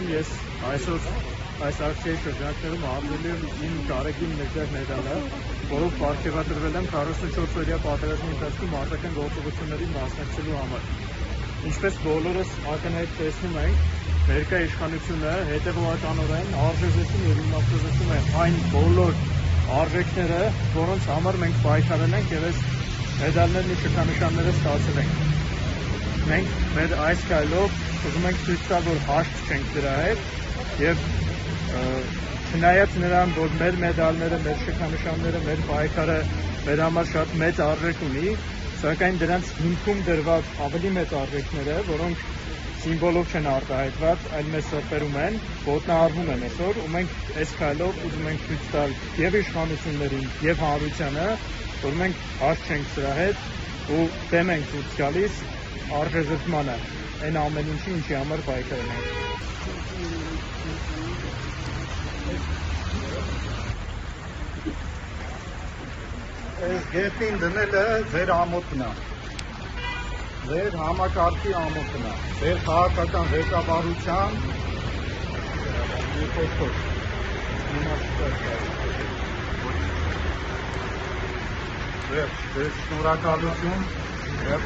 եմ, ես այսօր այս ակցիայի շրջանակներում առնել եմ իմ տարեգին մեջար մեդալը, որով պարգևատրվել եմ 44-օրյա պատերազմի ընթացքում արտաքին գործողություններին մասնակցելու համար։ Ինչպես բոլորս ակնհայտ տեսնում ենք, ներկա իշխանությունը հետևողականորեն արժեզրում և իմաստազրկում է այն բոլոր արժեքները, որոնց համար մենք պայքարել ենք և այս մեդալներն ու շքանշանները ստացել ենք։ Մենք մեր այս քայլով ուզում ենք ցույց տալ, որ հաշտ չենք դրա հետ և չնայած նրան, որ մեր մեդալները, մեր շքանշանները, մեր պայքարը մեր համար շատ մեծ արժեք ունի, սակայն դրանց հիմքում դրված ավելի մեծ արժեքները, որոնք սիմվոլով չեն արտահայտված, այլ մեզ սրբերում են, ոտնահարվում են այսօր, ու մենք այս քայլով ուզում ենք ցույց տալ և իշխանություններին, և հանրությանը, որ մենք հաշտ չենք սրա հետ ու դեմ ենք ցույց գալիս արժեզրկմանը, այն ամեն ինչի, ինչի համար պայքարել ենք։ Այս գետնին դնելը ձեր ամոթն է, ձեր համակարգի ամոթն է, ձեր քաղաքական ղեկավարության ձեր շնորհակալություն եւ